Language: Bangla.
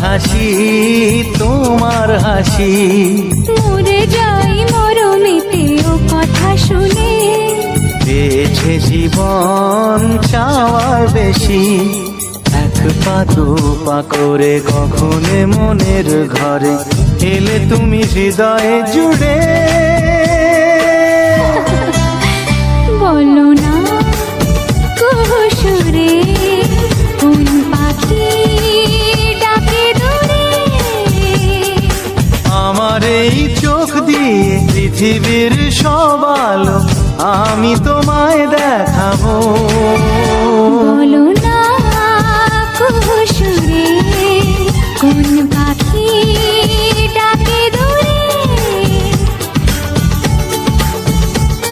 হাসি তোমার হাসি, মরে যাই মরমিতে ও কথা শুনে, পেয়েছে জীবন চাওয়ার বেশি। এক পা দু পা করে কখনো মনের ঘরে এলে তুমি হৃদয়ে জুড়ে। বলো না কুহুসুরে কোন পাখি ডাকে দূরে, আমার এই চোখ দিয়ে পৃথিবীর সব আলো আমি তোমায় দেখাবো।